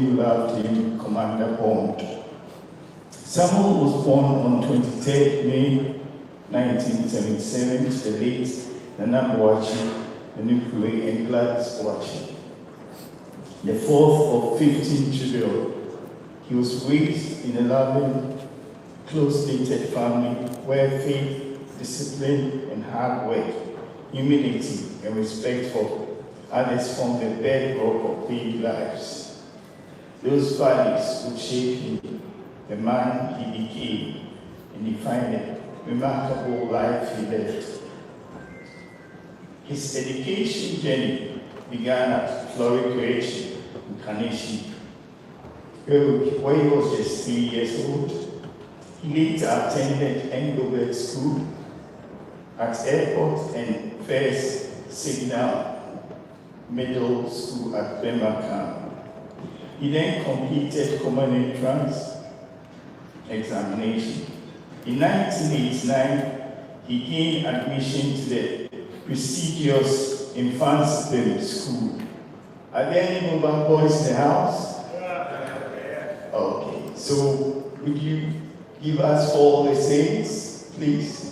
loved him, Commander Bond. Samuel was born on 23rd May 1977 to the late Nana Boakye, Nukwe, and Gladys Boakye. The fourth of 15 children, he was raised in a loving, close-knitted family where faith, discipline, and hard work, humility, and respect for others formed the bedrock of their lives. Those values would shape him, the man he became, and define the remarkable life he lived. His education journey began at Florida Creation in Carnation, where he was just 3 years old. He later attended Engelbert School at Airport and First Signal Middle School at Birmingham. He then completed common entrance examination. In 1989, he gained admission to the prestigious Infants Film School. Are there any mobile boys in the house? Okay, so would you give us all the saints, please?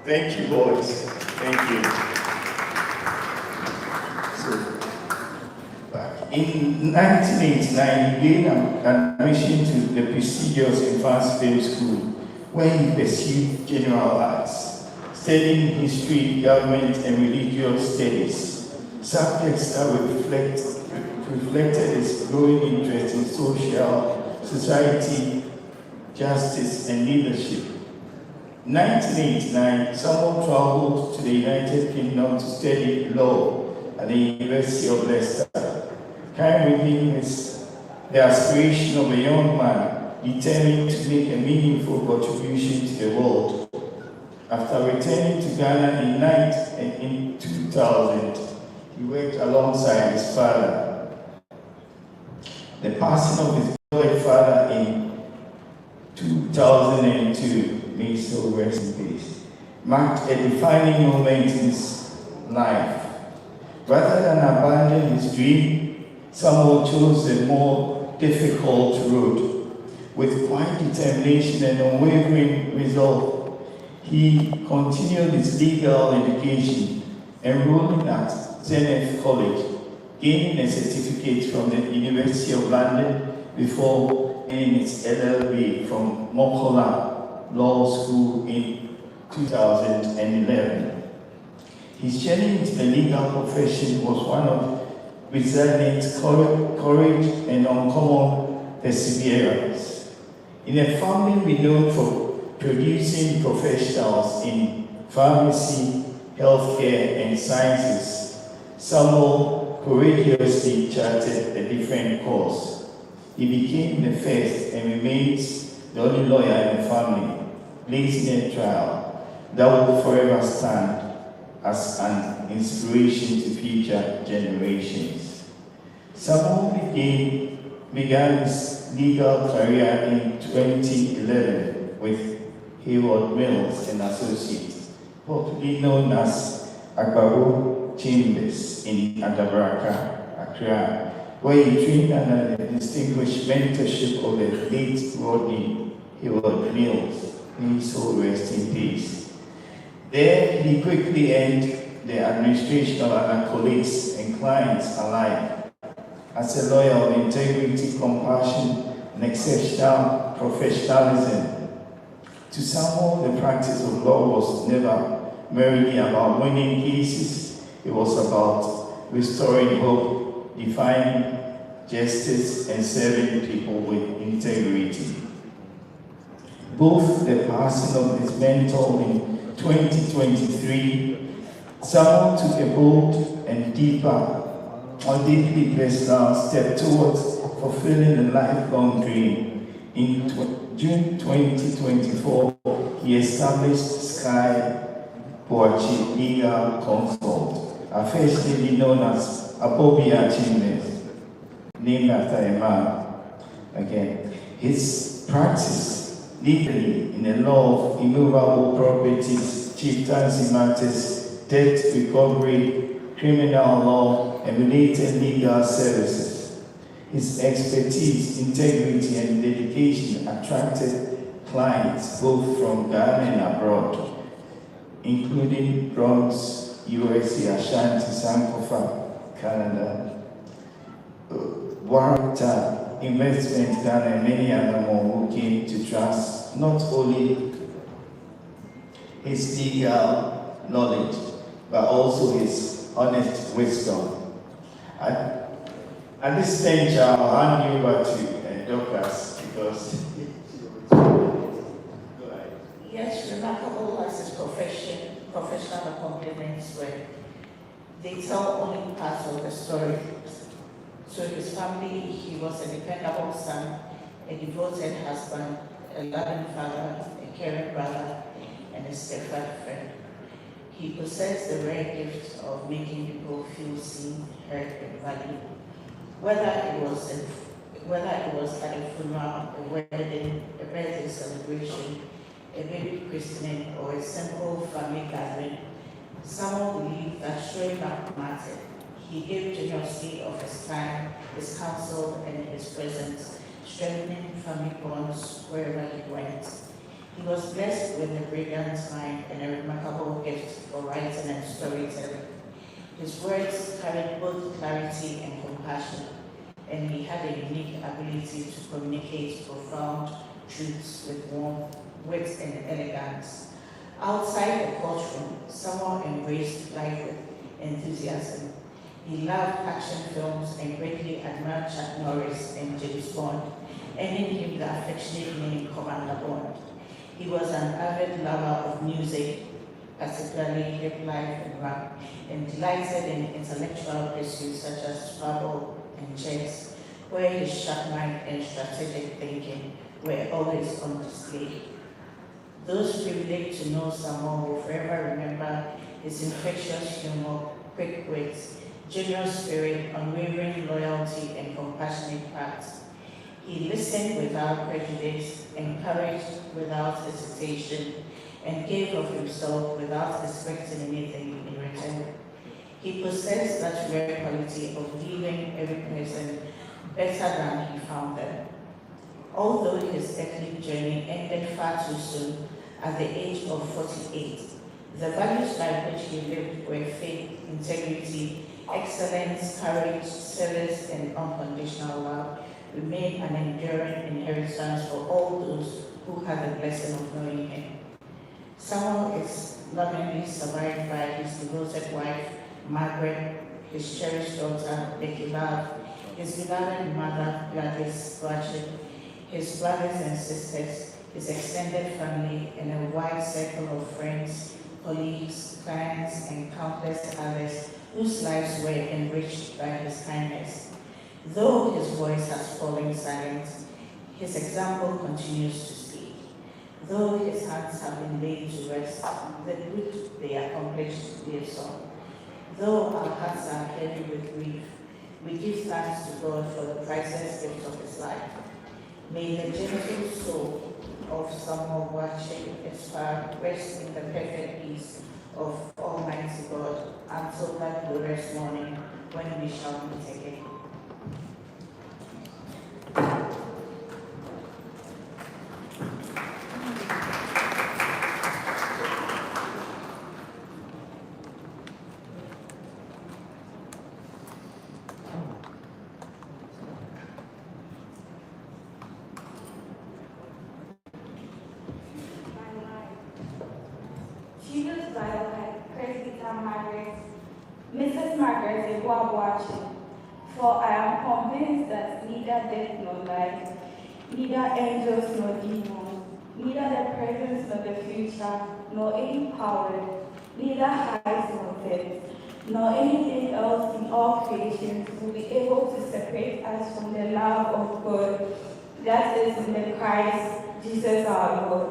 Thank you, boys. Thank you. So, in 1989, he gained admission to the prestigious Infants Film School, where he pursued general arts, studying history, government, and religious studies, subjects that reflected his growing interest in society, justice, and leadership. In 1989, Samuel traveled to the United Kingdom to study law at the University of Leicester, carrying with him the aspiration of a young man determined to make a meaningful contribution to the world. After returning to Ghana in 2000, he worked alongside his father. The passing of his beloved father in 2002, may so rest in peace, marked a defining moment in his life. Rather than abandon his dream, Samuel chose a more difficult road. With quiet determination and unwavering resolve, he continued his legal education, enrolling at Zenith College, gaining a certificate from the University of London before gaining its LLB from Mokola Law School in 2011. His journey into the legal profession was one of resilient courage and uncommon perseverance. In a family renowned for producing professionals in pharmacy, healthcare, and sciences. Samuel courageously charted a different course. He became the first and remains the only lawyer in the family, blazing a trail that will forever stand as an inspiration to future generations. Samuel began his legal career in 2011 with Hayward Mills and Associates, popularly known as Kwadwo Chambers in Adabraka, Accra, where he trained under the distinguished mentorship of the late Rodney Hayward Mills. May his soul rest in peace. There, he quickly earned the admiration of other colleagues and clients alike. As a lawyer of integrity, compassion, and exceptional professionalism, to Samuel, the practice of law was never merely about winning cases. It was about restoring hope, defying justice, and serving people with integrity. Both the passing of his mentor in 2023, Samuel took a bold and deeply personal step towards fulfilling a lifelong dream. In June 2024, he established Sky Boakye Legal Consult, affectionately known as Boakye Chambers, named after a man. Again, his practice legally in the law of immovable properties, chieftaincy matters, debt recovery, criminal law, and related legal services. His expertise, integrity, and dedication attracted clients both from Ghana and abroad, including Bronx, USA, Ashanti, Sankofa, Canada, RITE, Investment Ghana, and many other more who came to trust not only his legal knowledge, but also his honest wisdom. At this stage, I'll hand you over to Dorcas because. Yes, remarkable as his professional accomplishments were. They tell only part of the story. To his family, he was a dependable son, a devoted husband, a loving father, a caring brother, and a steadfast friend. He possessed the rare gift of making people feel seen, heard, and valued. Whether it was at a funeral, a wedding, a birthday celebration, a baby christening, or a simple family gathering, someone believed that showing up mattered. He gave generously of his time, his counsel, and his presence, strengthening family bonds wherever he went. He was blessed with a brilliant mind and a remarkable gift for writing and storytelling. His words carried both clarity and compassion, and he had a unique ability to communicate profound truths with warmth, wit, and elegance. Outside the courtroom, someone embraced life with enthusiasm. He loved action films and greatly admired Chuck Norris and James Bond, earning him the affectionate name Commander Bond. He was an avid lover of music, particularly hip life and rap, and delighted in intellectual pursuits such as Scrabble and chess, where his sharp mind and strategic thinking were always on display. Those privileged to know Samuel will forever remember his infectious humor, quick wit, generous spirit, unwavering loyalty, and compassionate heart. He listened without prejudice, encouraged without hesitation, and gave of himself without expecting anything in return. He possessed that rare quality of leaving every person better than he found them. Although his ethnic journey ended far too soon at the age of 48, the values by which he lived were faith, integrity, excellence, courage, service, and unconditional love remain an enduring inheritance for all those who had the blessing of knowing him. Samuel is lovingly survived by his devoted wife, Margaret, his cherished daughter, Becky Love, his beloved mother, Gladys Boakye, his brothers and sisters, his extended family, and a wide circle of friends, colleagues, clients, and countless others whose lives were enriched by his kindness. Though his voice has fallen silent, his example continues to speak. Though his hands have been laid to rest, the good they accomplished lives on. Though our hearts are heavy with grief, we give thanks to God for the priceless gift of his life. May the gentle soul of Samuel Boakye expire, rest in the perfect peace of Almighty God until that glorious morning when we shall meet again. Jesus Bible, Presbyter Margaret, Mrs. Margaret Yeboah, for I am convinced that neither death nor life, neither angels nor demons, neither the present nor the future, nor any power, neither height nor depth, nor anything else in all creation will be able to separate us from the love of God that is in the Christ Jesus our Lord.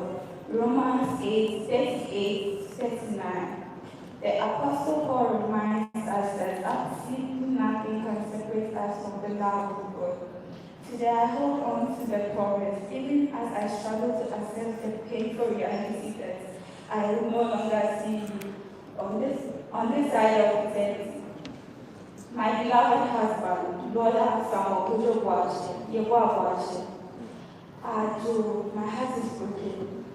Romans 8:38-39. The Apostle Paul reminds us that absolutely nothing can separate us from the love of God. Today I hold on to the promise, even as I struggle to accept the painful reality that I will no longer see you on this side of eternity. My beloved husband, Lord Samuel Yeboah, my heart is broken.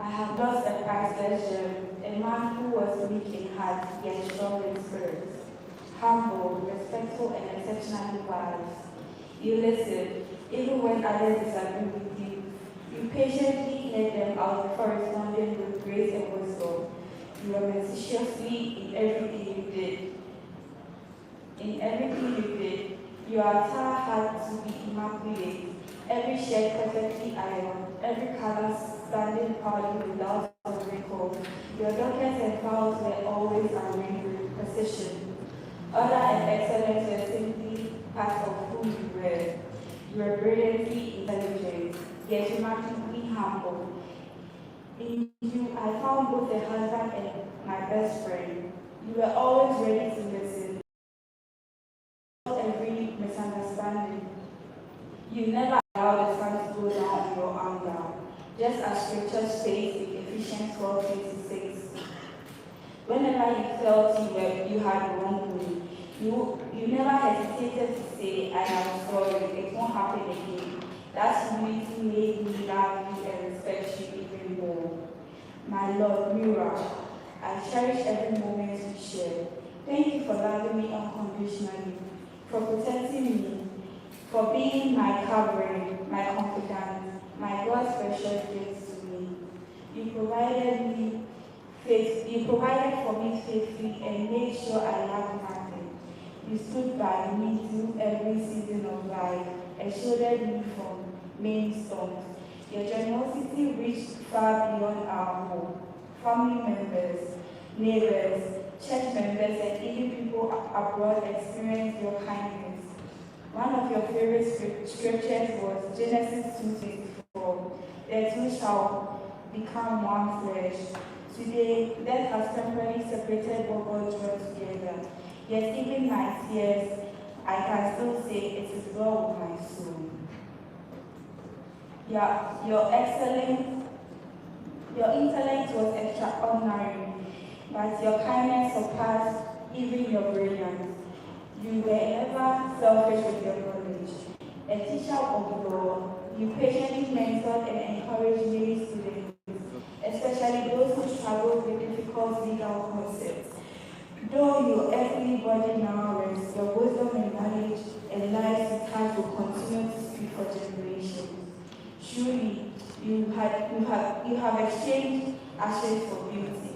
I have lost a priceless gem, a man who was weak in heart, yet strong in spirit, humble, respectful, and exceptionally wise. You listen, even when others disagree with you. You patiently hear them out, corresponding with grace and wisdom. You are meticulously in everything you did. Your attire had to be immaculate. Every shade perfectly ironed, every color standing proudly without a wrinkle. Your documents and files were always arranged with precision. Order and excellence were simply part of who you were. You were brilliantly intelligent, yet remarkably humble. In you, I found both a husband and my best friend. You were always ready to listen. Every misunderstanding. You never allowed the sun to go down in your anger, just as scripture states in Ephesians 12:26. Whenever you felt you had wronged me, you never hesitated to say, I am sorry, it won't happen again. That humility made me love you and respect you even more. My Lord, Mira, I cherish every moment we share. Thank you for loving me unconditionally, for protecting me, for being my covering, my confidant, my God's precious gift to me. You provided for me faithfully and made sure I lacked nothing. You stood by me through every season of life and shielded me from many storms. Your generosity reached far beyond our home. Family members, neighbors, church members, and even people abroad experienced your kindness. One of your favorite scriptures was Genesis 2:24. The two shall become one flesh. Today, death has temporarily separated what God joined together. Yet even my tears, I can still say it is well with my soul. Your intellect was extraordinary, but your kindness surpassed even your brilliance. You were never selfish with your knowledge. A teacher of law, you patiently mentored and encouraged many students, especially those who struggled with difficult legal concepts. Though your earthly body now rests, your wisdom and knowledge and life to touch will continue to speak for generations. Truly, you have exchanged ashes for beauty.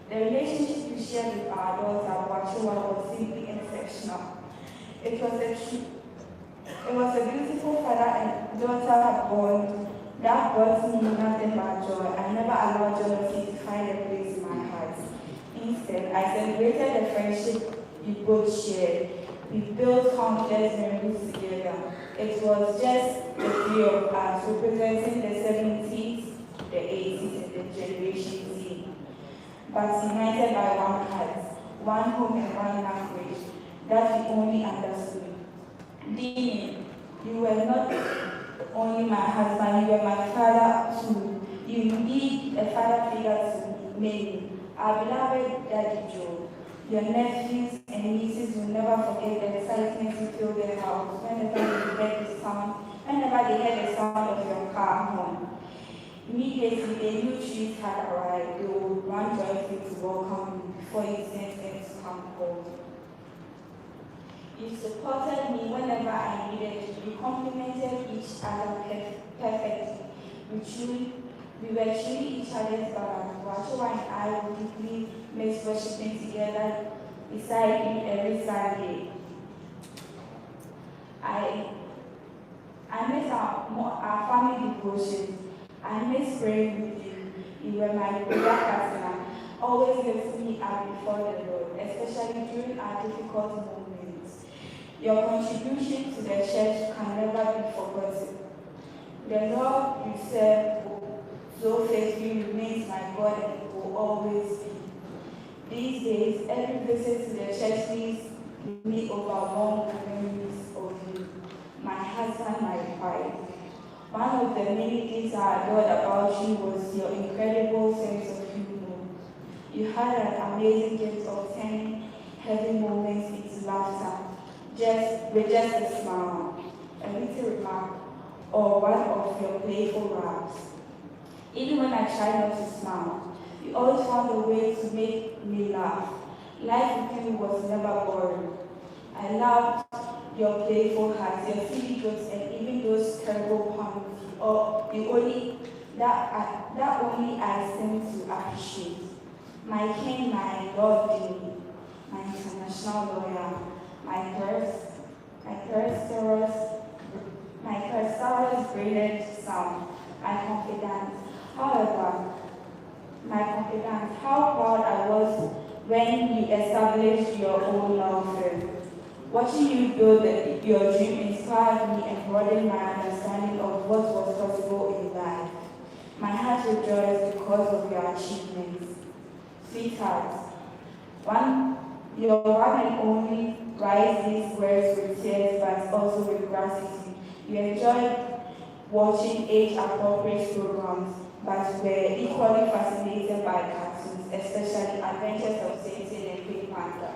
The relationship you shared with our daughter, Boakye, was simply exceptional. It was a beautiful father and daughter bond That brought me nothing but joy. I never allowed jealousy to find a place in my heart. Instead, I celebrated the friendship we both shared. We built countless memories together. It was just the three of us, representing the 70s, the 80s, and the Generation Z. But united by one heart, one home and one language that we only understood. Dini, you were not only my husband, you were my father too. You need a father figure to me. Our beloved Daddy Joe, your nephews and nieces will never forget the excitement you filled their house whenever they heard the sound of your car horn. Immediately, they knew trees had arrived. They would run joyfully to welcome you before you sent them to come home. You supported me whenever I needed you. You complimented each other perfectly. We were truly each other's balance. Kwadwo and I would deeply miss worshiping together beside you every Sunday. I miss our family devotions. I miss praying with you. You were my prayer partner, always lifting me up before the Lord, especially during our difficult moments. Your contribution to the church can never be forgotten. The Lord you serve so faithfully remains my God and will always be. These days, every visit to the church leaves me overwhelmed with memories of you, my husband, my wife. One of the many things I adored about you was your incredible sense of humor. You had an amazing gift of turning heavy moments into laughter, with just a smile, a little remark, or one of your playful raps. Even when I tried not to smile, you always found a way to make me laugh. Life with you was never boring. I loved your playful heart, your silly jokes, and even those terrible puns that only I seem to appreciate. My king, my Lord Dini, my international lawyer, my Perseus brilliant son, my confidant. However, how proud I was when you established your own law firm. Watching you build your dream inspired me and broadened my understanding of what was possible in life. My heart rejoiced because of your achievements. Sweetheart, your one and only writes these words with tears but also with gratitude. You enjoyed watching age-appropriate programs, but were equally fascinated by cartoons, especially Adventures of Tintin and Pink Panther.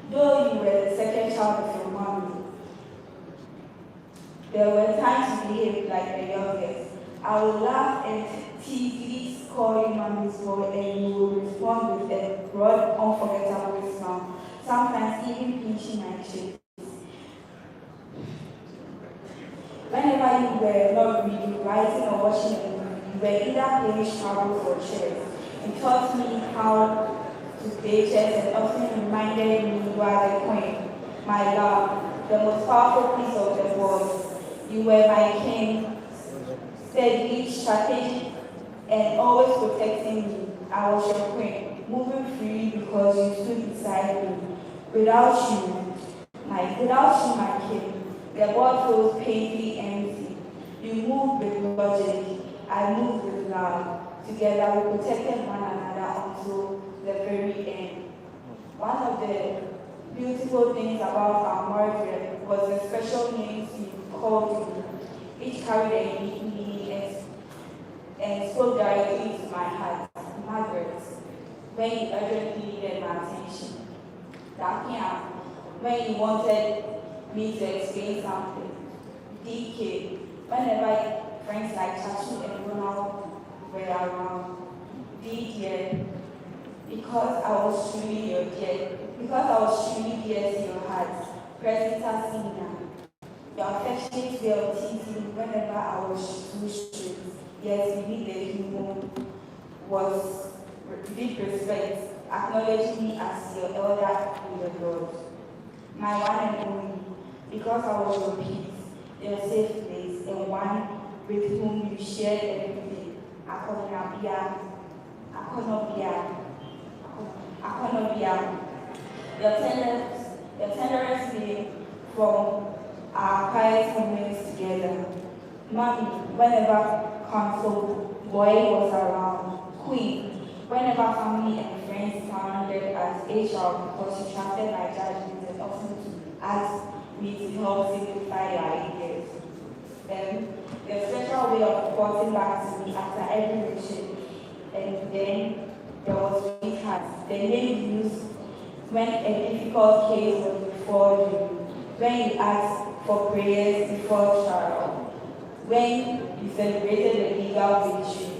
Though you were the second child of your mommy, there were times you behaved like the youngest. I would laugh and teasingly call you mommy's boy, and you would respond with a broad, unforgettable smile, sometimes even pinching my cheek. Whenever you were not reading, writing, or watching a movie, you were either playing Scrabble or chess. You taught me how to play chess and often reminded me you are the queen, my love, the most powerful piece of the world. You were my king, steady, strategic, and always protecting me. I was your queen, moving freely because you stood beside me. Without you, my king, the world feels painfully empty. You moved with logic, I moved with love. Together we protected one another until the very end. One of the beautiful things about our marriage was the special names you called me. Each carried a unique meaning and spoke directly to my heart. Margaret, when you urgently needed my attention. Dakia, when you wanted me to explain something. DK, whenever friends like Chachu and Ronald were around. DJ, because I was truly dear to your heart. President Senior, your affectionate way of teasing whenever I was too strict. Yes, we need the humor was deep respect, acknowledging me as your elder in the Lord. My one and only, because I was your peace, your safe place, and one with whom you shared everything. Your tenderest name from our quiet moments together. Mommy, whenever Council Boy was around. Queen, whenever family and friends surrounded as HR because you trusted my judgment and often to ask me to help simplify your ideas. Your special way of reporting back to me after every mission. And then there was sweetheart, the name you used when a difficult case was before you, when you asked for prayers before trial, when you celebrated the legal victory,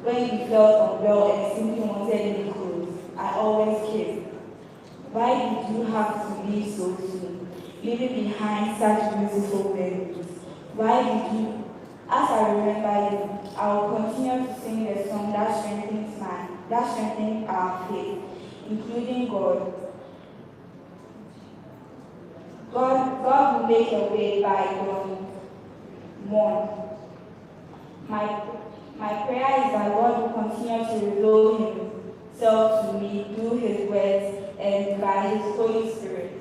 when you felt unwell and simply wanted new clothes. I always cared. Why did you have to leave so soon, leaving behind such beautiful memories? Why did you? As I remember you, I will continue to sing the song that strengthens our faith, including God. God will make a way by going mourn. My prayer is that God will continue to reveal Himself to me through His words and by His Holy Spirit.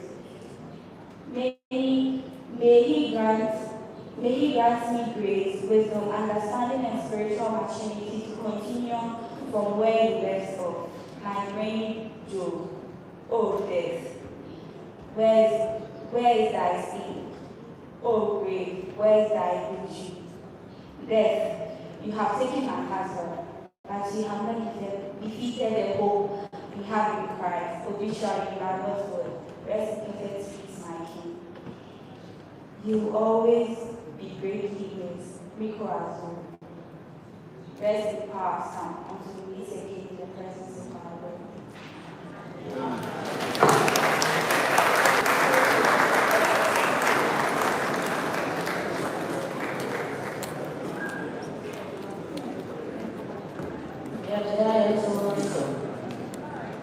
May He grant me grace, wisdom, understanding, and spiritual maturity to continue from where He left off. My brain Job. Oh, death, where is thy sting? Oh, grave, where is thy victory? Death, you have taken my husband, but you have not defeated the hope we have in Christ. Obituary, you are not good. Rest in peace, my King. You will always be greatly blessed. Rico Azul. Rest in power, Son, until we meet again in the presence of our Lord.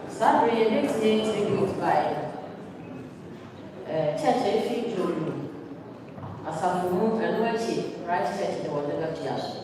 Saturday, next day, tribute by Church Efi Jolu. As a woman, and when she writes church, the water of Tiash.